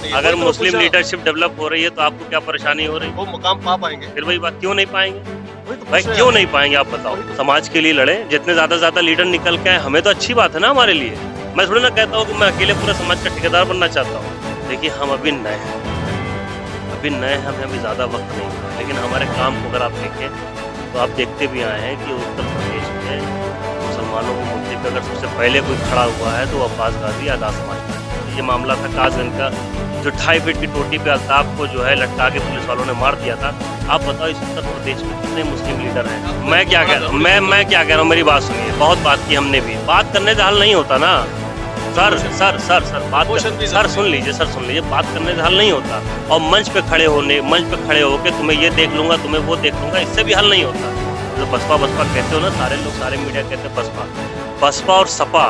नहीं है। अगर वही तो मुस्लिम पूछा। लीडरशिप डेवलप हो रही है तो आपको क्या परेशानी हो रही है? वो मुकाम पा पाएंगे। फिर वही बात, क्यों नहीं पाएंगे वही तो भाई, पूछ रहे क्यों हैं। नहीं पाएंगे आप बताओ? समाज के लिए लड़े, जितने ज्यादा लीडर निकल के आए हमें तो अच्छी बात है ना हमारे लिए। मैं थोड़ी ना कहता हूँ कि मैं अकेले पूरे समाज का ठेकेदार बनना चाहता हूँ। देखिए हम अभी नए हैं, हमें अभी ज्यादा वक्त नहीं है, लेकिन हमारे काम को अगर आप देखें तो आप देखते भी आए हैं कि उत्तर प्रदेश में मुसलमानों के मुद्दे पे अगर सबसे पहले कोई खड़ा हुआ है तो अब्बास गाजी आज़ाद समाज पार्टी। ये मामला था कासगंज का, जो 2.5 फीट की टोटी पे अल्ताफ को जो है लटका के पुलिस वालों ने मार दिया था। आप बताओ इस उत्तर प्रदेश में कितने मुस्लिम लीडर हैं? मैं क्या कह रहा हूँ, मैं क्या कह रहा हूँ, मेरी बात सुनिए। बहुत बात की हमने भी, बात करने से हल नहीं होता ना सर। सर सुन लीजिए, बात करने से हल नहीं होता। और मंच पे खड़े होके तुम्हें ये देख लूंगा, तुम्हें वो देख लूंगा, इससे भी हल नहीं होता। जो बसपा कहते हो ना सारे लोग, सारे मीडिया कहते हैं बसपा और सपा।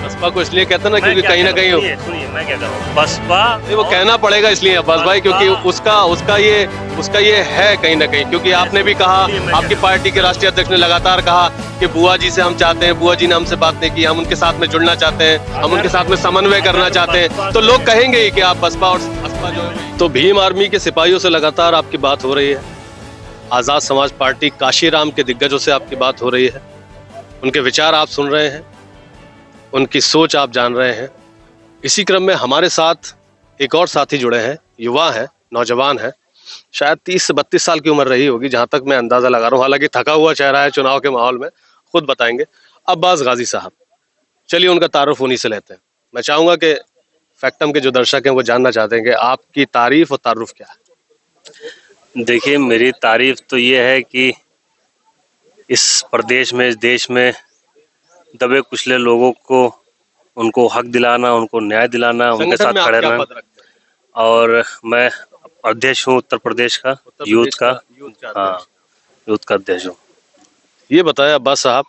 बसपा को इसलिए कहते हैं ना क्योंकि कहीं ना कहीं सुनिए मैं क्या कर रहा हूँ, बसपा वो कहना पड़ेगा इसलिए अब्बास भाई, क्योंकि उसका ये है कहीं ना कहीं, क्योंकि आपने भी कहा, आपकी पार्टी के राष्ट्रीय अध्यक्ष ने लगातार कहा कि बुआ जी से हम चाहते हैं, बुआ जी ने हमसे बात नहीं की, हम उनके साथ में जुड़ना चाहते हैं, हम उनके साथ में समन्वय करना चाहते हैं, तो लोग कहेंगे ही कि आप बसपा और बसपा जो है। तो भीम आर्मी के सिपाहियों से लगातार आपकी बात हो रही है, आजाद समाज पार्टी काशीराम के दिग्गजों से आपकी बात हो रही है, उनके विचार आप सुन रहे हैं, उनकी सोच आप जान रहे हैं। इसी क्रम में हमारे साथ एक और साथी जुड़े हैं, युवा हैं, नौजवान हैं, शायद 30 से 32 साल की उम्र रही होगी जहां तक मैं अंदाजा लगा रहा हूँ, हालांकि थका हुआ चेहरा है चुनाव के माहौल में, खुद बताएंगे। अब्बास गाजी साहब, चलिए उनका तारुफ उन्हीं से लेते हैं। मैं चाहूंगा कि फैक्टम के जो दर्शक हैं वो जानना चाहते हैं कि आपकी तारीफ और तारुफ क्या है। देखिए मेरी तारीफ तो ये है कि इस प्रदेश में, इस देश में दबे कुचले लोगों को उनको हक दिलाना, उनको न्याय दिलाना, उनके साथ खड़े रहना। और मैं अध्यक्ष हूँ उत्तर प्रदेश का यूथ का, हाँ यूथ का अध्यक्ष हूँ। ये बताया अब्बास साहब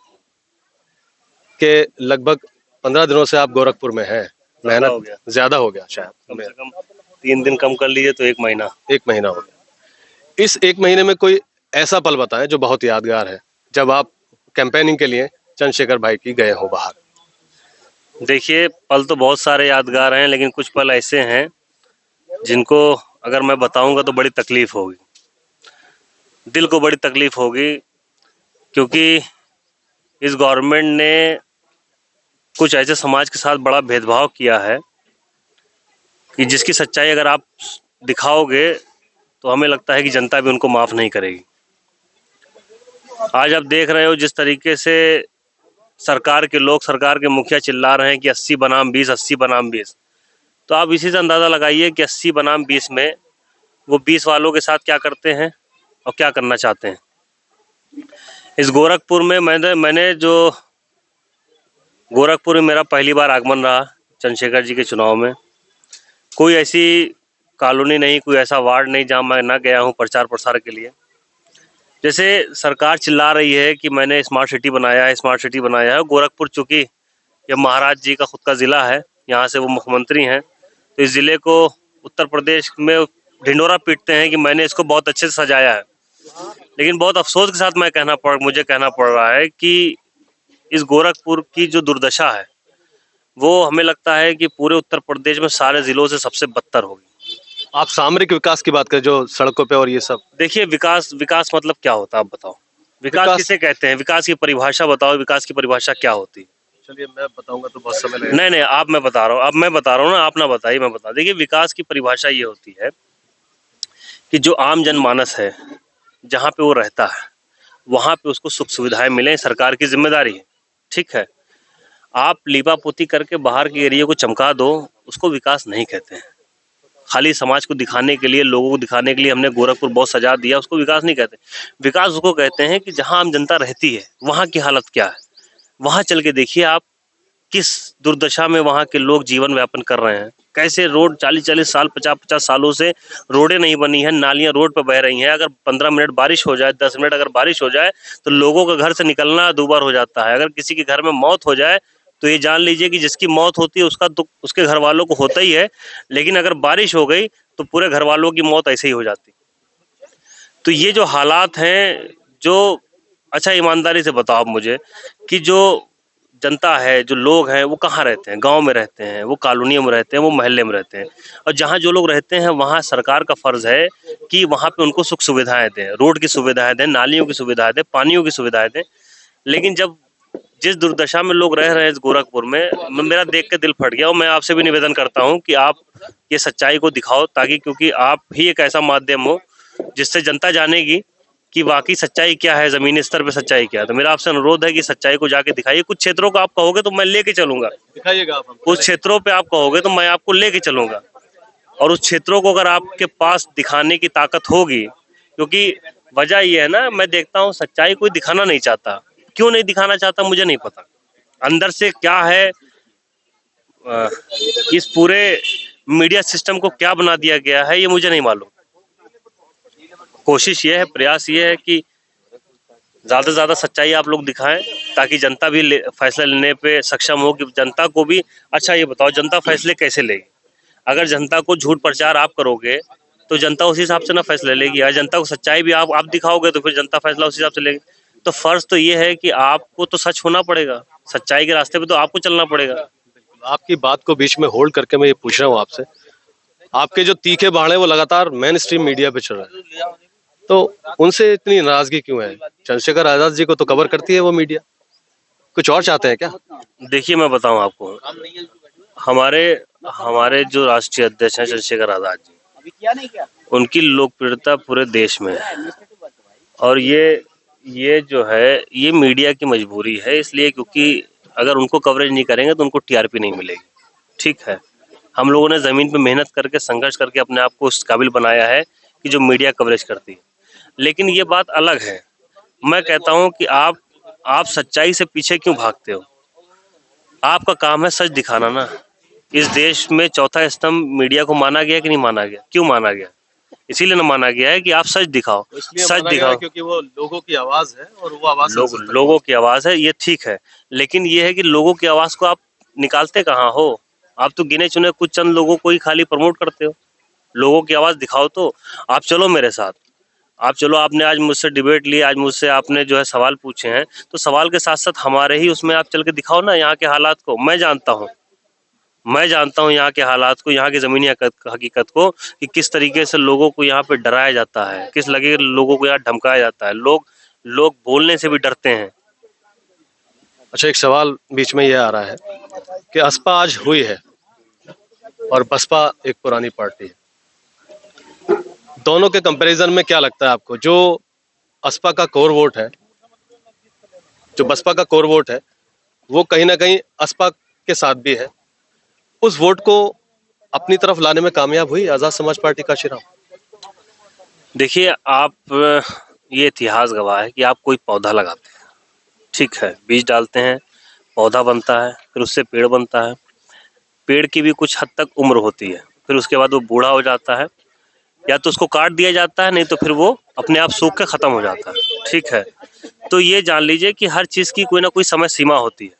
के लगभग 15 दिनों से आप गोरखपुर में हैं, मेहनत ज्यादा हो गया शायद, कम से कम 3 दिन कम कर लीजिए तो 1 महीना हो गया। इस 1 महीने में कोई ऐसा पल बताएं जो बहुत यादगार है, जब आप कैंपेनिंग के लिए चंद्रशेखर भाई की गए हो बाहर। देखिए पल तो बहुत सारे यादगार हैं, लेकिन कुछ पल ऐसे हैं जिनको अगर मैं बताऊंगा तो बड़ी तकलीफ होगी, दिल को बड़ी तकलीफ होगी, क्योंकि इस गवर्नमेंट ने कुछ ऐसे समाज के साथ बड़ा भेदभाव किया है कि जिसकी सच्चाई अगर आप दिखाओगे तो हमें लगता है कि जनता भी उनको माफ नहीं करेगी। आज आप देख रहे हो जिस तरीके से सरकार के लोग, सरकार के मुखिया चिल्ला रहे हैं कि 80 बनाम 20, 80 बनाम 20, तो आप इसी से अंदाजा लगाइए कि 80 बनाम 20 में वो 20 वालों के साथ क्या करते हैं और क्या करना चाहते हैं। इस गोरखपुर में गोरखपुर में मेरा पहली बार आगमन रहा चंद्रशेखर जी के चुनाव में। कोई ऐसी कॉलोनी नहीं, कोई ऐसा वार्ड नहीं जहां मैं ना गया हूं प्रचार प्रसार के लिए। जैसे सरकार चिल्ला रही है कि मैंने स्मार्ट सिटी बनाया है, गोरखपुर चूंकि ये महाराज जी का खुद का ज़िला है, यहाँ से वो मुख्यमंत्री हैं, तो इस ज़िले को उत्तर प्रदेश में ढिंडोरा पीटते हैं कि मैंने इसको बहुत अच्छे से सजाया है। लेकिन बहुत अफसोस के साथ मुझे कहना पड़ रहा है कि इस गोरखपुर की जो दुर्दशा है वो हमें लगता है कि पूरे उत्तर प्रदेश में सारे ज़िलों से सबसे बदतर होगी। आप सामरिक विकास की बात करें, जो सड़कों पे और ये सब। देखिए विकास मतलब क्या होता है आप बताओ, विकास किसे कहते हैं? विकास की परिभाषा बताओ, विकास की परिभाषा क्या होती है? चलिए मैं बताऊंगा तो बहुत समय लगेगा। नहीं आप, मैं बता रहा हूँ ना, आप ना बताइए, मैं बता। देखिए विकास की परिभाषा ये होती है कि जो आम जनमानस है जहाँ पे वो रहता है वहाँ पे उसको सुख सुविधाएं मिले, सरकार की जिम्मेदारी है, ठीक है। आप लीपापोती करके बाहर के एरिया को चमका दो, उसको विकास नहीं कहते हैं। खाली समाज को दिखाने के लिए, लोगों को दिखाने के लिए हमने गोरखपुर बहुत सजा दिया, उसको विकास नहीं कहते। विकास उसको कहते हैं कि जहां आम जनता रहती है वहां की हालत क्या है, वहां चल के देखिए आप किस दुर्दशा में वहां के लोग जीवन यापन कर रहे हैं। कैसे रोड 40-40 साल, 50-50 सालों से रोडें नहीं बनी है, नालियां रोड पर बह रही हैं। अगर 15 मिनट बारिश हो जाए, 10 मिनट अगर बारिश हो जाए तो लोगों का घर से निकलना दूभर हो जाता है। अगर किसी के घर में मौत हो जाए तो ये जान लीजिए कि जिसकी मौत होती है उसका दुख उसके घर वालों को होता ही है, लेकिन अगर बारिश हो गई तो पूरे घर वालों की मौत ऐसे ही हो जाती। तो ये जो हालात हैं, जो अच्छा ईमानदारी से बताओ आप मुझे कि जो जनता है, जो लोग हैं, वो कहाँ रहते हैं? गांव में रहते हैं, वो कॉलोनियों में रहते हैं, वो मोहल्ले में रहते हैं। और जहाँ जो लोग रहते हैं वहाँ सरकार का फर्ज है कि वहाँ पे उनको सुख सुविधाएं दें, रोड की सुविधाएं दें, नालियों की सुविधाएं दें, पानियों की सुविधाएं दें। लेकिन जब जिस दुर्दशा में लोग रह रहे हैं इस गोरखपुर में, मेरा देख के दिल फट गया। और मैं आपसे भी निवेदन करता हूँ कि आप ये सच्चाई को दिखाओ, ताकि क्योंकि आप ही एक ऐसा माध्यम हो जिससे जनता जानेगी कि वाकई सच्चाई क्या है, जमीनी स्तर पे सच्चाई क्या है। तो मेरा आपसे अनुरोध है कि सच्चाई को जाके दिखाइए। कुछ क्षेत्रों को आप कहोगे तो मैं लेके चलूंगा, दिखाइएगा आप हमको। कुछ क्षेत्रों पे आप कहोगे तो मैं आपको लेके चलूंगा। और उस क्षेत्रों को अगर आपके पास दिखाने की ताकत होगी, क्योंकि वजह ये है ना, मैं देखता हूँ सच्चाई कोई दिखाना नहीं चाहता। क्यों नहीं दिखाना चाहता मुझे नहीं पता, अंदर से क्या है। इस पूरे मीडिया सिस्टम को क्या बना दिया गया है ये मुझे नहीं मालूम। कोशिश ये है, प्रयास ये है कि ज्यादा से ज्यादा सच्चाई आप लोग दिखाएं, ताकि जनता भी फैसला लेने पे सक्षम हो। कि जनता को भी, अच्छा ये बताओ, जनता फैसले कैसे लेगी? अगर जनता को झूठ प्रचार आप करोगे तो जनता उसी हिसाब से ना फैसला लेगी। अगर जनता को सच्चाई भी आप दिखाओगे तो फिर जनता फैसला उसी हिसाब से लेगी। तो फर्ज तो ये है कि आपको तो सच होना पड़ेगा, सच्चाई के रास्ते पे तो आपको चलना पड़ेगा। आपकी बात को बीच में होल्ड करके मैं ये पूछ रहा हूँ आपसे, आपके जो तीखे बाण है वो लगातार मेन स्ट्रीम मीडिया पे चल रहे हैं, तो उनसे इतनी नाराजगी क्यों है? चंद्रशेखर आजाद जी को तो कवर करती है वो मीडिया, कुछ और चाहते हैं क्या? देखिए मैं बताऊं आपको, हमारे हमारे जो राष्ट्रीय अध्यक्ष हैं चंद्रशेखर आजाद जी, उनकी लोकप्रियता पूरे देश में है। और ये जो है ये मीडिया की मजबूरी है, इसलिए क्योंकि अगर उनको कवरेज नहीं करेंगे तो उनको टीआरपी नहीं मिलेगी। ठीक है, हम लोगों ने जमीन पे मेहनत करके, संघर्ष करके अपने आप को उस काबिल बनाया है कि जो मीडिया कवरेज करती है। लेकिन ये बात अलग है, मैं कहता हूं कि आप सच्चाई से पीछे क्यों भागते हो? आपका काम है सच दिखाना ना। इस देश में चौथा स्तंभ मीडिया को माना गया कि नहीं माना गया? क्यों माना गया? इसीलिए ना माना गया है कि आप सच दिखाओ, सच दिखाओ, क्योंकि वो लोगों की आवाज है और वो आवाज लोगों की आवाज है, ये ठीक है। लेकिन ये है कि लोगों की आवाज को आप निकालते कहाँ हो? आप तो गिने चुने कुछ चंद लोगों को ही खाली प्रमोट करते हो। लोगों की आवाज दिखाओ। तो आप चलो मेरे साथ, आप चलो, आपने आज मुझसे डिबेट ली, आज मुझसे आपने जो है सवाल पूछे हैं, तो सवाल के साथ साथ हमारे ही उसमें आप चल के दिखाओ ना यहाँ के हालात को। मैं जानता हूँ यहाँ के हालात को, यहाँ की जमीनी हकीकत को, कि किस तरीके से लोगों को यहाँ पे डराया जाता है, किस लगे लोगों को यहाँ धमकाया जाता है। लोग बोलने से भी डरते हैं। अच्छा, एक सवाल बीच में ये आ रहा है कि असपा आज हुई है और बसपा एक पुरानी पार्टी है, दोनों के कंपैरिजन में क्या लगता है आपको? जो असपा का कोर वोट है, जो बसपा का कोर वोट है, वो कहीं ना कहीं असपा के साथ भी है, उस वोट को अपनी तरफ लाने में कामयाब हुई आजाद समाज पार्टी काशीराम? देखिए, आप, ये इतिहास गवाह है कि आप कोई पौधा लगाते हैं, ठीक है, बीज डालते हैं, पौधा बनता है, फिर उससे पेड़ बनता है। पेड़ की भी कुछ हद तक उम्र होती है, फिर उसके बाद वो बूढ़ा हो जाता है, या तो उसको काट दिया जाता है, नहीं तो फिर वो अपने आप सूख के खत्म हो जाता है। ठीक है, तो ये जान लीजिए कि हर चीज की कोई ना कोई समय सीमा होती है।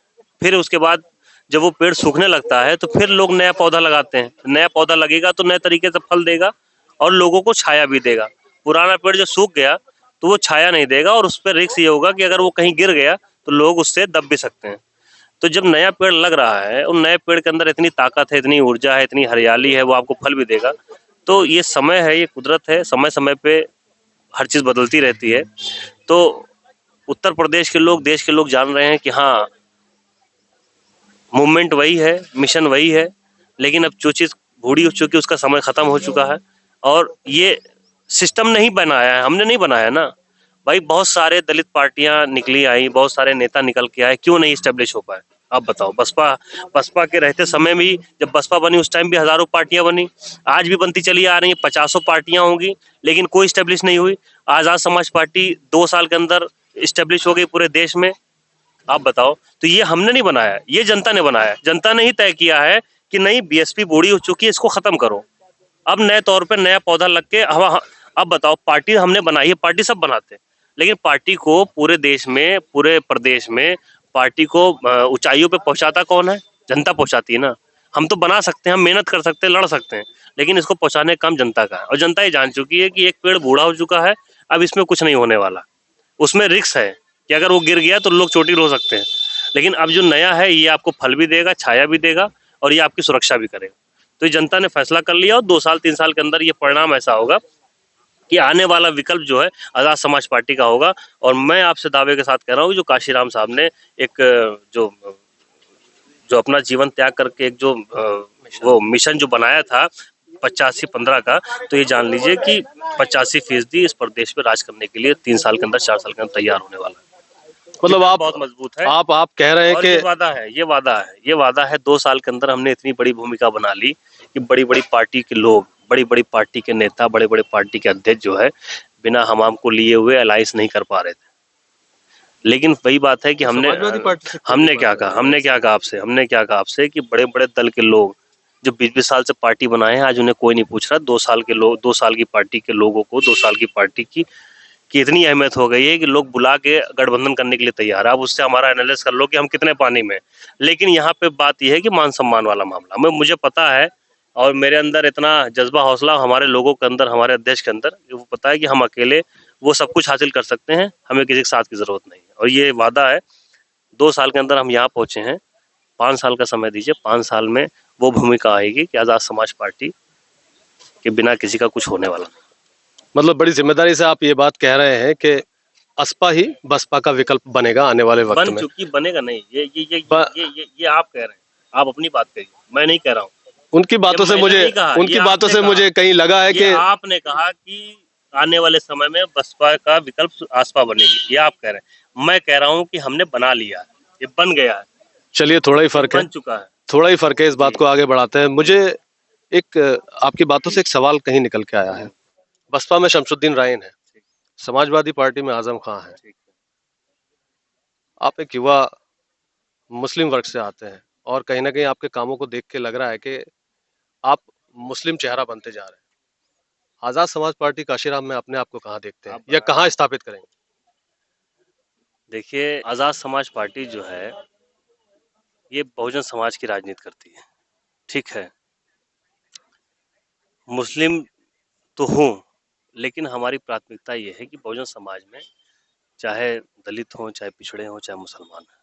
फिर उसके बाद जब वो पेड़ सूखने लगता है तो फिर लोग नया पौधा लगाते हैं। नया पौधा लगेगा तो नए तरीके से फल देगा और लोगों को छाया भी देगा। पुराना पेड़ जो सूख गया तो वो छाया नहीं देगा, और उस पर रिस्क ये होगा कि अगर वो कहीं गिर गया तो लोग उससे दब भी सकते हैं। तो जब नया पेड़ लग रहा है, उन नए पेड़ के अंदर इतनी ताकत है, इतनी ऊर्जा है, इतनी हरियाली है, वो आपको फल भी देगा। तो ये समय है, ये कुदरत है, समय समय पे हर चीज बदलती रहती है। तो उत्तर प्रदेश के लोग, देश के लोग जान रहे हैं कि हाँ, मूवमेंट वही है, मिशन वही है, लेकिन अब जो चीज बूढ़ी हो चुकी है उसका समय खत्म हो चुका है। और ये सिस्टम नहीं बनाया है, हमने नहीं बनाया ना भाई। बहुत सारे दलित पार्टियां निकली आई, बहुत सारे नेता निकल के आए, क्यों नहीं स्टेब्लिश हो पाए? आप बताओ। बसपा के रहते समय भी, जब बसपा बनी उस टाइम भी हजारों पार्टियां बनी, आज भी बनती चली आ रही है, 50 पार्टियां होंगी, लेकिन कोई स्टेब्लिश नहीं हुई। आजाद समाज पार्टी 2 साल के अंदर स्टेब्लिश हो गई पूरे देश में। आप बताओ। तो ये हमने नहीं बनाया, ये जनता ने बनाया। जनता ने ही तय किया है कि नहीं, बीएसपी बूढ़ी हो चुकी है, इसको खत्म करो, अब नए तौर पर नया पौधा लग के। अब बताओ, पार्टी हमने बनाई है, पार्टी सब बनाते हैं, लेकिन पार्टी को पूरे देश में, पूरे प्रदेश में पार्टी को ऊंचाइयों पे पहुंचाता कौन है? जनता पहुंचाती है ना। हम तो बना सकते हैं, हम मेहनत कर सकते हैं, लड़ सकते हैं, लेकिन इसको पहुंचाने का काम जनता का है। और जनता ये जान चुकी है कि एक पेड़ बूढ़ा हो चुका है, अब इसमें कुछ नहीं होने वाला। उसमें रिस्क है कि अगर वो गिर गया तो लोग चोटिल हो सकते हैं। लेकिन अब जो नया है ये आपको फल भी देगा, छाया भी देगा और ये आपकी सुरक्षा भी करेगा। तो ये जनता ने फैसला कर लिया और 2 साल 3 साल के अंदर ये परिणाम ऐसा होगा कि आने वाला विकल्प जो है आजाद समाज पार्टी का होगा। और मैं आपसे दावे के साथ कह रहा हूँ जो काशीराम साहब ने एक जो जो अपना जीवन त्याग करके एक जो वो मिशन जो बनाया था 85-15 का, तो ये जान लीजिए कि 85% इस प्रदेश में राज करने के लिए 3 साल के अंदर 4 साल के अंदर तैयार होने वाला है। मतलब आप बहुत मजबूत है। आप कह रहे हैं और कि ये वादा है 2 साल के अंदर हमने इतनी बड़ी भूमिका बना ली कि बड़ी बड़ी पार्टी के लोग, बड़ी बड़ी पार्टी के नेता, बड़े बड़े पार्टी के अध्यक्ष जो है बिना हमाम को लिए हुए अलायंस नहीं कर पा रहे थे। लेकिन वही बात है कि हमने क्या कहा आपसे कि बड़े बड़े दल के लोग जो 20-20 साल से पार्टी बनाए हैं आज उन्हें कोई नहीं पूछ रहा। 2 साल के लोग, 2 साल की पार्टी के लोगों को 2 साल की पार्टी की इतनी अहमियत हो गई है कि लोग बुला के गठबंधन करने के लिए तैयार है। अब उससे हमारा एनालिसिस कर लो कि हम कितने पानी में। लेकिन यहाँ पे बात यह है कि मान सम्मान वाला मामला मुझे पता है और मेरे अंदर इतना जज्बा हौसला हमारे लोगों के अंदर, हमारे अध्यक्ष के अंदर, वो पता है कि हम अकेले वो सब कुछ हासिल कर सकते हैं, हमें किसी के साथ की जरूरत नहीं है। और ये वादा है 2 साल के अंदर हम यहाँ पहुंचे हैं। 5 साल का समय दीजिए, 5 साल में वो भूमिका आएगी कि आजाद समाज पार्टी के बिना किसी का कुछ होने वाला नहीं। मतलब बड़ी जिम्मेदारी से आप ये बात कह रहे हैं कि असपा ही बसपा का विकल्प बनेगा आने वाले वक्त में। बन चुकी, बनेगा नहीं, ये आप कह रहे हैं, आप अपनी बात करिए, मैं नहीं कह रहा हूँ। उनकी बातों से मुझे कहीं लगा है कि आपने कहा कि आने वाले समय में बसपा का विकल्प आसपा बनेगी, ये आप कह रहे हैं। मैं कह रहा हूँ कि हमने बना लिया है, ये बन गया है। चलिए थोड़ा ही फर्क है, बन चुका है, थोड़ा ही फर्क है, इस बात को आगे बढ़ाते हैं। मुझे एक आपकी बातों से एक सवाल कहीं निकल के आया है। बसपा में शमसुद्दीन राइन है, समाजवादी पार्टी में आजम खां है। आप एक युवा मुस्लिम वर्ग से आते हैं और कहीं ना कहीं आपके कामों को देख के लग रहा है कि आप मुस्लिम चेहरा बनते जा रहे हैं। आजाद समाज पार्टी काशीराम में अपने आप को कहाँ देखते हैं या कहाँ स्थापित करेंगे? देखिए, आजाद समाज पार्टी जो है ये बहुजन समाज की राजनीति करती है, ठीक है। मुस्लिम तो हूँ, लेकिन हमारी प्राथमिकता ये है कि बहुजन समाज में चाहे दलित हो, चाहे पिछड़े हो, चाहे मुसलमान हो,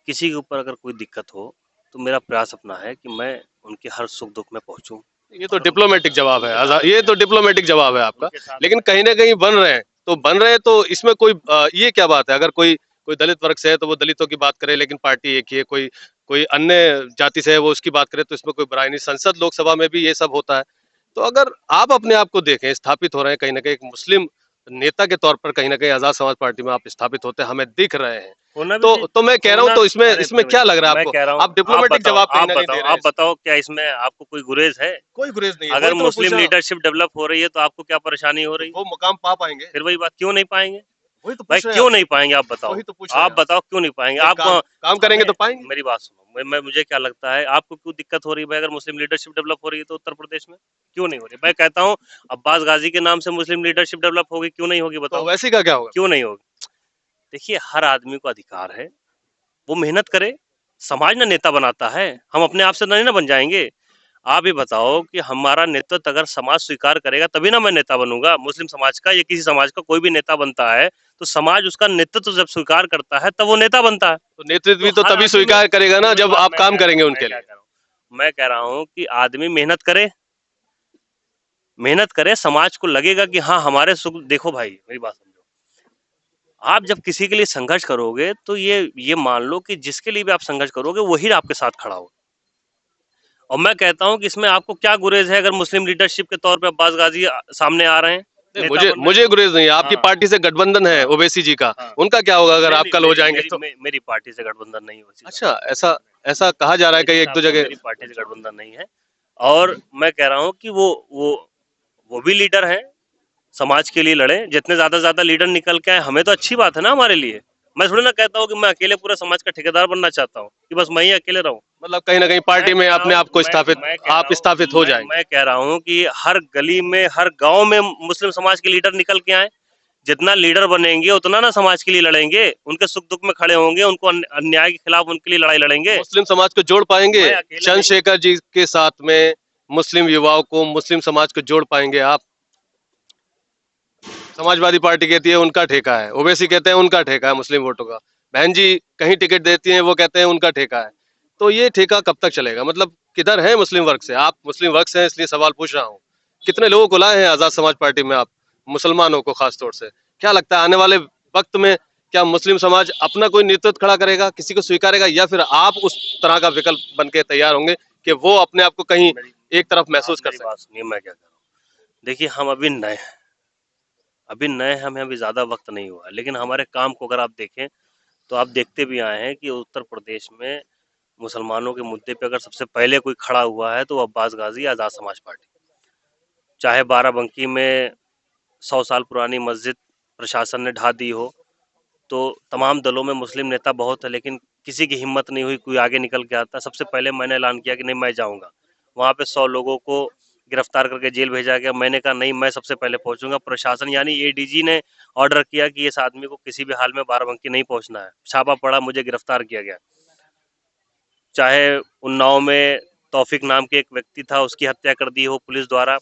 किसी के ऊपर अगर कोई दिक्कत हो तो मेरा प्रयास अपना है कि मैं उनके हर सुख दुख में पहुंचूं। ये तो डिप्लोमेटिक जवाब है, ये तो डिप्लोमेटिक जवाब है आपका। लेकिन कहीं ना कहीं बन रहे हैं तो इसमें कोई ये क्या बात है? अगर कोई दलित वर्ग से है तो वो दलितों की बात करे, लेकिन पार्टी एक ही है। कोई अन्य जाति से है वो उसकी बात करे तो इसमें कोई बुराई नहीं। संसद लोकसभा में भी ये सब होता है। तो अगर आप अपने आप को देखें, स्थापित हो रहे हैं कहीं ना कहीं एक मुस्लिम नेता के तौर पर, कहीं ना कहीं आजाद समाज पार्टी में आप स्थापित होते हमें दिख रहे हैं। तो मैं कह रहा हूँ, तो इसमें क्या लग रहा है आपको? आप डिप्लोमेटिक जवाब कहीं ना कहीं दे रहे हैं। आप बताओ, क्या इसमें आपको कोई गुरेज है? कोई गुरेज नहीं है। अगर मुस्लिम लीडरशिप डेवलप हो रही है तो आपको क्या परेशानी हो रही है? वो मुकाम पा पाएंगे? फिर वही बात, क्यों नहीं पाएंगे? वही तो भाई क्यों नहीं पाएंगे? आप बताओ, आप बताओ क्यों नहीं पाएंगे? आप काम करेंगे तो पाएंगे। मेरी बात सुनो, मुझे क्या लगता है, आपको क्यों दिक्कत हो रही है भाई? अगर मुस्लिम लीडरशिप डेवलप हो रही है तो उत्तर प्रदेश में क्यों नहीं हो रही? मैं कहता हूँ अब्बास गाजी के नाम से मुस्लिम लीडरशिप डेवलप होगी, क्यों नहीं होगी? बताओ। तो वैसे का क्या होगा? क्यों नहीं होगी? देखिए, हर आदमी को अधिकार है, वो मेहनत करे। समाज ना नेता बनाता है, हम अपने आप से नहीं ना बन जाएंगे। आप ही बताओ कि हमारा नेतृत्व अगर समाज स्वीकार करेगा तभी ना मैं नेता बनूंगा। मुस्लिम समाज का या किसी समाज का कोई भी नेता बनता है तो समाज उसका नेतृत्व जब स्वीकार करता है तब वो नेता बनता है। तो नेतृत्व भी तो तभी स्वीकार करेगा ना जब आप काम करेंगे उनके लिए। मैं कह रहा हूँ कि आदमी मेहनत करे, समाज को लगेगा कि हाँ हमारे सुख। देखो भाई, मेरी बात समझो, आप जब किसी के लिए संघर्ष करोगे तो ये मान लो कि जिसके लिए भी आप संघर्ष करोगे वही आपके साथ खड़ा होगा। और मैं कहता हूं कि इसमें आपको क्या गुरेज है अगर मुस्लिम लीडरशिप के तौर पे अब्बास गाजी सामने आ रहे हैं? मुझे गुरेज नहीं है। आपकी पार्टी से गठबंधन है ओवैसी जी का, उनका क्या होगा अगर आप कल हो जाएंगे तो? मेरी पार्टी से गठबंधन नहीं हो। अच्छा, ऐसा कहा जा रहा है कहीं एक दो जगह। मेरी पार्टी से गठबंधन नहीं है और मैं कह रहा हूँ कि वो भी लीडर हैं, समाज के लिए लड़े। जितने ज्यादा लीडर निकल के आए हमें तो अच्छी बात है ना हमारे लिए। मैं थोड़ी ना कहता हूँ कि मैं अकेले पूरे समाज का ठेकेदार बनना चाहता हूँ कि बस मैं ही अकेले रहूं। मतलब कहीं ना कहीं पार्टी में अपने आप को स्थापित हो जाएंगे। मैं कह रहा हूँ कि हर गली में, हर गांव में मुस्लिम समाज के लीडर निकल के आए। जितना लीडर बनेंगे उतना ना समाज के लिए लड़ेंगे, उनके सुख दुख में खड़े होंगे, उनको अन्याय के खिलाफ उनके लिए लड़ाई लड़ेंगे। मुस्लिम समाज को जोड़ पाएंगे चंद्रशेखर जी के साथ में? मुस्लिम युवाओं को, मुस्लिम समाज को जोड़ पाएंगे आप? समाजवादी पार्टी कहती है उनका ठेका है, ओवैसी कहते हैं उनका ठेका है मुस्लिम वोटों का। बहन जी कहीं टिकट देती हैं वो कहते हैं उनका ठेका है। तो ये ठेका कब तक चलेगा? मतलब किधर है मुस्लिम वर्ग से? आप मुस्लिम वर्ग से हैं इसलिए सवाल पूछ रहा हूँ। कितने लोगों को लाए हैं आजाद समाज पार्टी में आप, मुसलमानों को खास तौर से? क्या लगता है आने वाले वक्त में क्या मुस्लिम समाज अपना कोई नेतृत्व खड़ा करेगा, किसी को स्वीकारेगा, या फिर आप उस तरह का विकल्प बन के तैयार होंगे कि वो अपने आप को कहीं मेरी एक तरफ आप महसूस कर मेरी सके? बात सुनिए, मैं क्या कह रहा हूँ। देखिए, हम अभी नए हैं, हमें अभी ज़्यादा वक्त नहीं हुआ है, लेकिन हमारे काम को अगर आप देखें तो आप देखते भी आए हैं कि उत्तर प्रदेश में मुसलमानों के मुद्दे पे अगर सबसे पहले कोई खड़ा हुआ है तो वो अब्बास गाजी आज़ाद समाज पार्टी। चाहे बाराबंकी में 100 साल पुरानी मस्जिद प्रशासन ने ढा दी हो, तो तमाम दलों में मुस्लिम नेता बहुत है, लेकिन किसी की हिम्मत नहीं हुई कोई आगे निकल के आता। सबसे पहले मैंने ऐलान किया कि नहीं, मैं जाऊंगा। वहां पे 100 लोगों को गिरफ्तार करके जेल भेजा गया। मैंने कहा नहीं, मैं सबसे पहले पहुंचूंगा। प्रशासन यानी एडीजी ने ऑर्डर किया कि इस आदमी को किसी भी हाल में बाराबंकी नहीं पहुंचना है। छापा पड़ा, मुझे गिरफ्तार किया गया। चाहे उन्नाव में तौफीक नाम के एक व्यक्ति था, उसकी हत्या कर दी हो पुलिस द्वारा,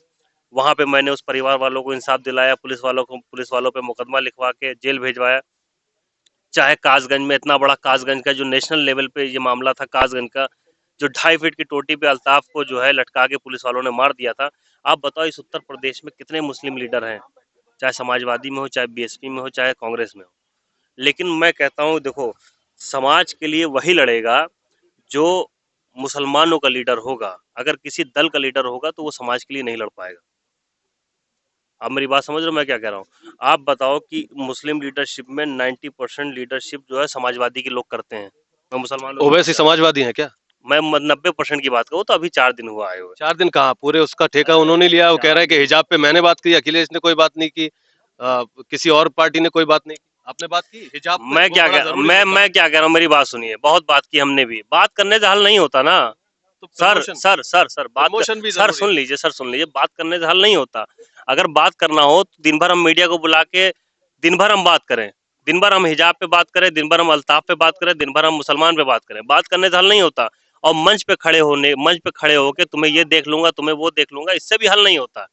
वहां पे मैंने उस परिवार वालों को इंसाफ दिलाया, पुलिस वालों पे मुकदमा लिखवा के जेल भेजवाया। चाहे कासगंज में, इतना बड़ा कासगंज का जो नेशनल लेवल पे ये मामला था, कासगंज का जो 2.5 फीट की टोटी पे अल्ताफ को जो है लटका के पुलिस वालों ने मार दिया था। आप बताओ इस उत्तर प्रदेश में कितने मुस्लिम लीडर हैं, चाहे समाजवादी में हो, चाहे बीएसपी में हो, चाहे कांग्रेस में हो। लेकिन मैं कहता हूँ देखो, समाज के लिए वही लड़ेगा जो मुसलमानों का लीडर होगा। अगर किसी दल का लीडर होगा तो वो समाज के लिए नहीं लड़ पाएगा। आप मेरी बात समझ रहे हो मैं क्या कह रहा हूँ? आप बताओ कि मुस्लिम लीडरशिप में 90% लीडरशिप जो है समाजवादी के लोग करते हैं। मैं मुसलमान लोग की बात ओवैसी कर रहा हूँ। समाजवादी हैं क्या? मैं 90% की बात करूँ तो अभी 4 दिन हुआ आए हुए। 4 दिन कहाँ, पूरे उसका ठेका अरे उन्होंने लिया। वो कह रहे चार हैं कि दिन हिजाब पे मैंने बात की, अखिलेश ने कोई बात नहीं की, किसी और पार्टी ने कोई बात नहीं की। आपने बात की हिजाब पे, वो बड़ा जरूरी मुद्दा। मैं क्या कह रहा हूँ, मेरी बात सुनिए। बहुत बात की हमने भी, बात करने से हल नहीं होता ना। तो sir promotion, sir sir sir बात कर, प्रमोशन भी सर जरूरी है सुन ना। लीजिए, सर सुन लीजिए, बात करने से हल नहीं होता। अगर बात करना हो तो दिन भर हम मीडिया को बुला के दिन भर हम बात करें, दिन भर हम हिजाब पे बात करें, दिन भर हम अल्ताफ पे बात करें, दिन भर हम मुसलमान पे बात करें। बात करने से हल नहीं होता। और मंच पे खड़े होके तुम्हें ये देख लूंगा, तुम्हें वो देख लूंगा, इससे भी हल नहीं होता।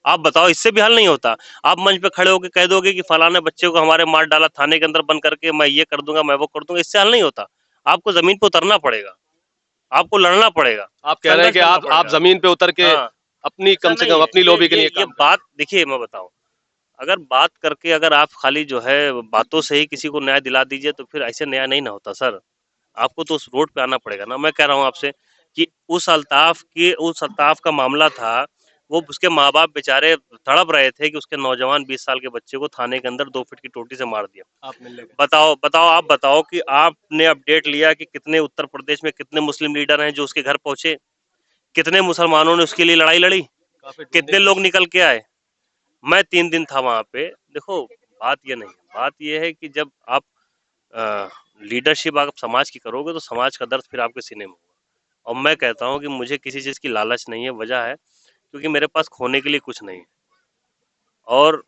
आप बताओ, इससे भी हल नहीं होता। आप मंच पे खड़े होकर कह दोगे कि फलाने बच्चे को हमारे मार डाला, थाने के अंदर बंद करके मैं ये कर दूंगा, मैं वो कर दूंगा, इससे हल नहीं होता। आपको जमीन पे उतरना पड़ेगा, आपको लड़ना पड़ेगा, आप कह रहे हैं संघर्ष कि करना आप पड़ेगा। जमीन पे उतर के हाँ अपनी, सर, कम से नहीं कम है अपनी लॉबी के लिए ये काम करें। बात देखिए, मैं बताऊं, अगर बात करके अगर आप खाली जो है बातों से ही किसी को न्याय दिला दीजिए तो फिर ऐसे न्याय नहीं ना होता सर। आपको तो उस रोड पे आना पड़ेगा ना। मैं कह रहा हूँ आपसे कि उस अल्ताफ का मामला था, वो उसके माँ बाप बेचारे तड़प रहे थे कि उसके नौजवान 20 साल के बच्चे को थाने के अंदर 2 फीट की टोटी से मार दिया। आप मिलने गए? आप बताओ कि आपने अपडेट लिया कि कितने उत्तर प्रदेश में कितने मुस्लिम लीडर हैं जो उसके घर पहुंचे, कितने मुसलमानों ने उसके लिए लड़ाई लड़ी, काफी ढूंढने कितने की लोग कोशिश निकल के आए। मैं 3 दिन था वहां पे। देखो, बात ये नहीं है, बात ये है कि जब आप लीडरशिप आप समाज की करोगे तो समाज का दर्द फिर आपके सीने में होगा। और मैं कहता हूँ कि मुझे किसी चीज की लालच नहीं है। वजह है क्योंकि मेरे पास खोने के लिए कुछ नहीं है, और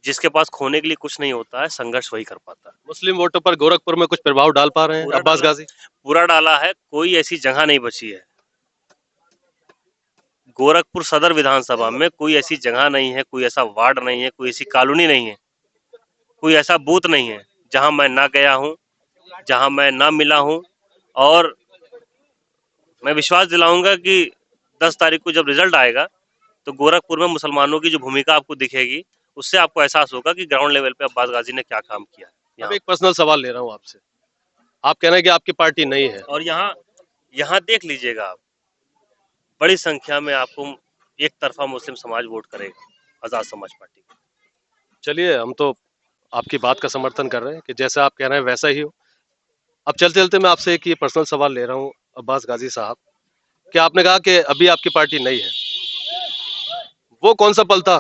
जिसके पास खोने के लिए कुछ नहीं होता है, संघर्ष वही कर पाता है। मुस्लिम वोटों पर गोरखपुर में कुछ प्रभाव डाल पा रहे हैं पूरा अब्बास डाला गाजी? पूरा डाला है। कोई ऐसी जगह नहीं बची है गोरखपुर सदर विधानसभा में, कोई ऐसी जगह नहीं है, कोई ऐसा वार्ड नहीं है, कोई ऐसी कॉलोनी नहीं है, कोई ऐसा बूथ नहीं है जहां मैं ना गया हूं, जहां मैं ना मिला हूं। और मैं विश्वास दिलाऊंगा कि 10 तारीख को जब रिजल्ट आएगा तो गोरखपुर में मुसलमानों की जो भूमिका आपको दिखेगी, उससे आपको एहसास होगा कि ग्राउंड लेवल पे अब्बास गाजी ने क्या काम किया है अब यहाँ। एक पर्सनल सवाल ले रहा हूँ आपसे। आप कह रहे हैं कि आपकी पार्टी नहीं है। और यहाँ यहाँ देख लीजिएगा आप, बड़ी संख्या में आपको एक तरफा मुस्लिम समाज वोट करेगा आजाद समाज पार्टी को। चलिए, हम तो आपकी बात का समर्थन कर रहे हैं कि जैसा आप कह रहे हैं वैसा ही हो। अब चलते चलते मैं आपसे एक ये पर्सनल सवाल ले रहा हूँ अब्बास गाजी साहब, कि आपने कहा कि अभी आपकी पार्टी नहीं है। वो कौन सा पल था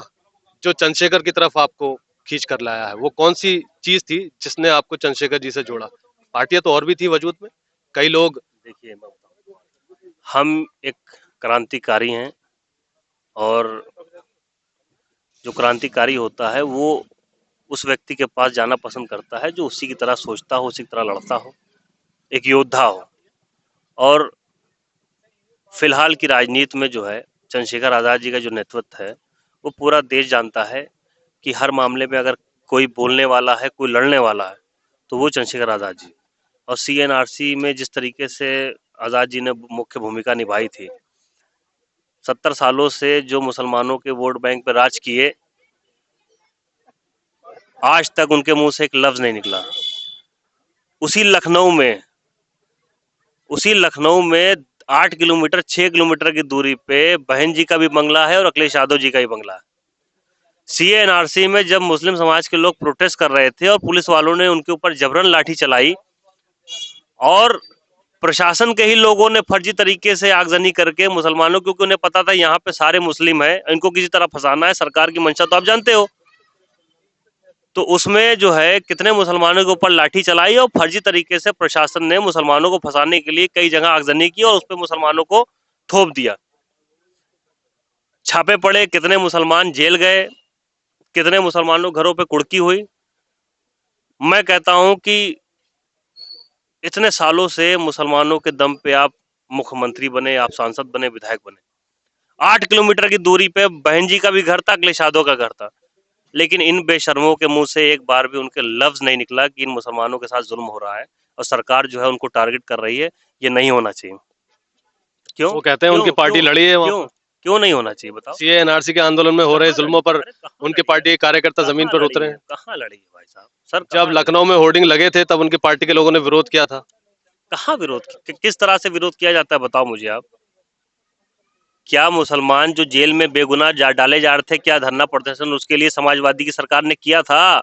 जो चंद्रशेखर की तरफ आपको खींच कर लाया है? वो कौन सी चीज थी जिसने आपको चंद्रशेखर जी से जोड़ा? पार्टियां तो और भी थी वजूद में, कई लोग। देखिए, मैं बताऊं, हम एक क्रांतिकारी हैं, और जो क्रांतिकारी होता है वो उस व्यक्ति के पास जाना पसंद करता है जो उसी की तरह सोचता हो, उसी की तरह लड़ता हो, एक योद्धा हो। और फिलहाल की राजनीति में जो है चंद्रशेखर आजाद जी का जो नेतृत्व है, वो पूरा देश जानता है कि हर मामले में अगर कोई बोलने वाला है, कोई लड़ने वाला है, तो वो चंद्रशेखर आज़ाद जी। और सीएनआरसी में जिस तरीके से आज़ाद जी ने मुख्य भूमिका निभाई थी, 70 सालों से जो मुसलमानों के वोट बैंक पे राज किए, आज तक उनके मुंह से एक लफ्ज नहीं निकला। उसी लखनऊ में 8 किलोमीटर 6 किलोमीटर की दूरी पे बहन जी का भी बंगला है और अखिलेश यादव जी का भी बंगला है। सीएनआरसी में जब मुस्लिम समाज के लोग प्रोटेस्ट कर रहे थे और पुलिस वालों ने उनके ऊपर जबरन लाठी चलाई और प्रशासन के ही लोगों ने फर्जी तरीके से आगजनी करके मुसलमानों, क्योंकि उन्हें पता था यहाँ पे सारे मुस्लिम हैं, इनको किसी तरह फंसाना है, सरकार की मंशा तो आप जानते हो, तो उसमें जो है कितने मुसलमानों के ऊपर लाठी चलाई और फर्जी तरीके से प्रशासन ने मुसलमानों को फंसाने के लिए कई जगह आगजनी की और उस पर मुसलमानों को थोप दिया। छापे पड़े, कितने मुसलमान जेल गए, कितने मुसलमानों घरों पे कुड़की हुई। मैं कहता हूं कि इतने सालों से मुसलमानों के दम पे आप मुख्यमंत्री बने, आप सांसद बने, विधायक बने, 8 किलोमीटर की दूरी पे बहन जी का भी घर था, अखिलेश यादव का घर था, लेकिन इन बेशर्मों के मुंह से एक बार भी उनके लफ्ज नहीं निकला कि इन मुसलमानों के साथ जुल्म हो रहा है और सरकार जो है उनको टारगेट कर रही है। ये नहीं होना चाहिए। क्यों? वो कहते हैं उनकी पार्टी लड़ी है वहाँ क्यों क्यों नहीं होना चाहिए, बताओ। सीएनआरसी के आंदोलन में हो रहे जुल्मों पर उनकी पार्टी के कार्यकर्ता जमीन पर उतरे हैं। कहाँ लड़ी है भाई साहब? सर जब लखनऊ में होर्डिंग लगे थे तब उनकी पार्टी के लोगों ने विरोध किया था। कहाँ विरोध, किस तरह से विरोध किया जाता है, बताओ मुझे आप। क्या मुसलमान जो जेल में बेगुनाह डाले जा रहे थे, क्या धरना प्रदर्शन उसके लिए समाजवादी की सरकार ने किया था?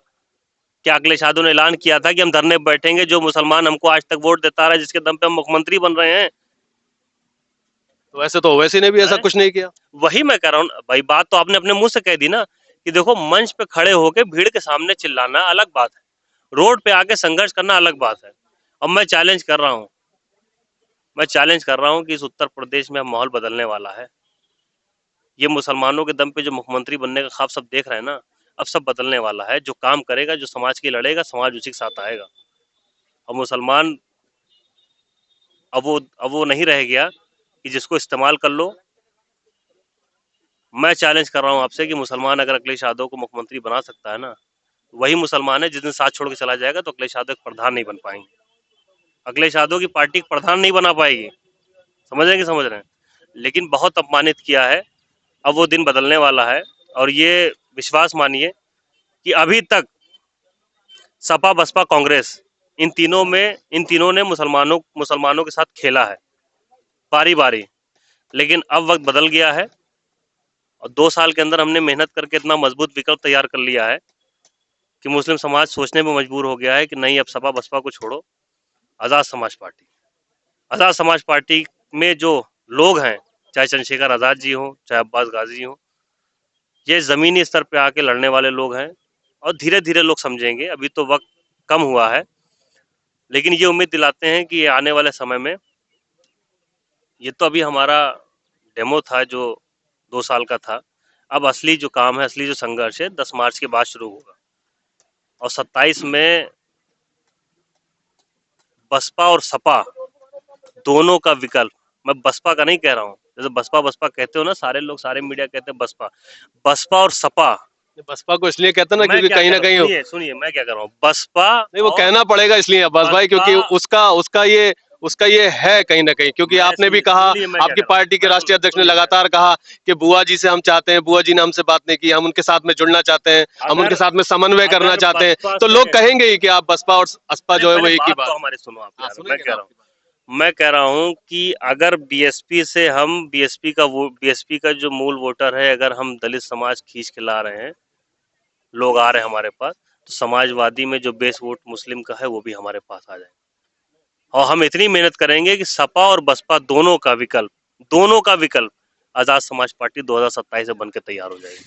क्या अखिलेश यादव ने ऐलान किया था कि हम धरने बैठेंगे, जो मुसलमान हमको आज तक वोट देता रहा है, जिसके दम पे हम मुख्यमंत्री बन रहे हैं? तो वैसे तो ओवैसी ने भी ऐसा कुछ नहीं किया। वही मैं कह रहा हूँ भाई, बात तो आपने अपने मुंह से कह दी ना कि देखो, मंच पे खड़े होके भीड़ के सामने चिल्लाना अलग बात है, रोड पे आके संघर्ष करना अलग बात है। अब मैं चैलेंज कर रहा हूँ कि इस उत्तर प्रदेश में माहौल बदलने वाला है। ये मुसलमानों के दम पे जो मुख्यमंत्री बनने का ख्वाब सब देख रहे हैं ना, अब सब बदलने वाला है। जो काम करेगा, जो समाज के लड़ेगा, समाज उसी के साथ आएगा। और मुसलमान अब वो नहीं रह गया कि जिसको इस्तेमाल कर लो। मैं चैलेंज कर रहा हूँ आपसे कि मुसलमान अगर अखिलेश यादव को मुख्यमंत्री बना सकता है ना, वही मुसलमान है जिस दिन साथ छोड़ के चला जाएगा तो अखिलेश यादव प्रधान नहीं बन पाएंगे, अखिलेश यादव की पार्टी प्रधान नहीं बना पाएगी। समझ रहे हैं? लेकिन बहुत अपमानित किया है। अब वो दिन बदलने वाला है और ये विश्वास मानिए कि अभी तक सपा, बसपा, कांग्रेस, इन तीनों ने मुसलमानों के साथ खेला है बारी बारी, लेकिन अब वक्त बदल गया है और 2 साल के अंदर हमने मेहनत करके इतना मजबूत विकल्प तैयार कर लिया है कि मुस्लिम समाज सोचने में मजबूर हो गया है कि नहीं, अब सपा बसपा को छोड़ो, आज़ाद समाज पार्टी में जो लोग हैं, चाहे चंद्रशेखर आज़ाद जी हों, चाहे अब्बास गाजी हों, ये ज़मीनी स्तर पे आके लड़ने वाले लोग हैं और धीरे धीरे लोग समझेंगे। अभी तो वक्त कम हुआ है, लेकिन ये उम्मीद दिलाते हैं कि आने वाले समय में, ये तो अभी हमारा डेमो था जो 2 साल का था, अब असली जो काम है, असली जो संघर्ष है 10 मार्च के बाद शुरू होगा और 27 में बसपा और सपा दोनों का विकल्प, मैं बसपा का नहीं कह रहा हूँ, जैसे बसपा कहते हो ना सारे लोग, सारे मीडिया कहते हैं बसपा और सपा। बसपा को इसलिए कहते हैं ना क्योंकि कहीं ना कहीं सुनिए मैं क्या कर रहा हूँ, बसपा नहीं, वो कहना पड़ेगा इसलिए अब्बास भाई, क्योंकि उसका ये है कहीं ना कहीं, क्योंकि आपने भी कहा, आपकी पार्टी के राष्ट्रीय अध्यक्ष ने लगातार कहा कि बुआ जी से हम चाहते हैं, बुआ जी ने हमसे बात नहीं की, हम उनके साथ में जुड़ना चाहते हैं, हम उनके साथ में समन्वय करना चाहते हैं, तो लोग कहेंगे ही कि आप बसपा और असपा जो है वो एक ही बात। हमारे सुनो आप, मैं कह रहा हूँ कि अगर बीएसपी से हम बीएसपी का जो मूल वोटर है, अगर हम दलित समाज खींच के ला रहे हैं, लोग आ रहे हैं हमारे पास, तो समाजवादी में जो बेस वोट मुस्लिम का है वो भी हमारे पास आ जाए और हम इतनी मेहनत करेंगे कि सपा और बसपा दोनों का विकल्प आजाद समाज पार्टी 2027 से बन के तैयार हो जाएगी।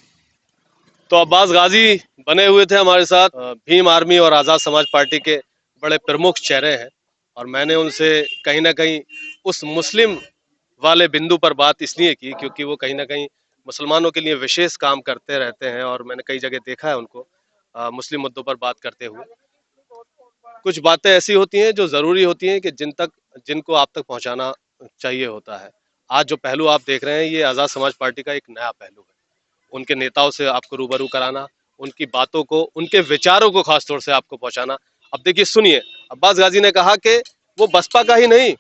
तो अब्बास गाजी बने हुए थे हमारे साथ, भीम आर्मी और आजाद समाज पार्टी के बड़े प्रमुख चेहरे हैं और मैंने उनसे कहीं ना कहीं उस मुस्लिम वाले बिंदु पर बात इसलिए की क्योंकि वो कहीं ना कहीं मुसलमानों के लिए विशेष काम करते रहते हैं और मैंने कई जगह देखा है उनको मुस्लिम मुद्दों पर बात करते हुए। कुछ बातें ऐसी होती हैं जो जरूरी होती हैं कि जिनको आप तक पहुंचाना चाहिए होता है। आज जो पहलू आप देख रहे हैं ये आजाद समाज पार्टी का एक नया पहलू है, उनके नेताओं से आपको रूबरू कराना, उनकी बातों को, उनके विचारों को खासतौर से आपको पहुंचाना। अब देखिए, सुनिए, अब्बास गाजी ने कहा कि वो बसपा का ही नहीं,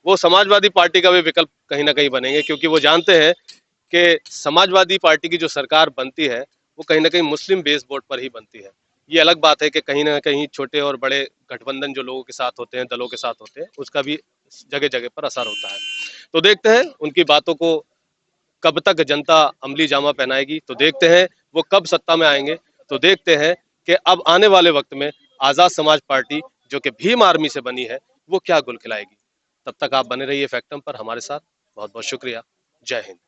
वो समाजवादी पार्टी का भी विकल्प कहीं ना कहीं बनेंगे, क्योंकि वो जानते हैं कि समाजवादी पार्टी की जो सरकार बनती है वो कहीं ना कहीं मुस्लिम बेस वोट पर ही बनती है। ये अलग बात है कि कहीं ना कहीं छोटे और बड़े गठबंधन जो लोगों के साथ होते हैं, दलों के साथ होते हैं, उसका भी जगह जगह पर असर होता है। तो देखते हैं उनकी बातों को कब तक जनता अमली जामा पहनाएगी, तो देखते हैं वो कब सत्ता में आएंगे, तो देखते हैं कि अब आने वाले वक्त में आजाद समाज पार्टी जो कि भीम आर्मी से बनी है वो क्या गुल खिलाएगी। तब तक आप बने रहिए फैक्टम पर हमारे साथ। बहुत बहुत शुक्रिया। जय हिंद।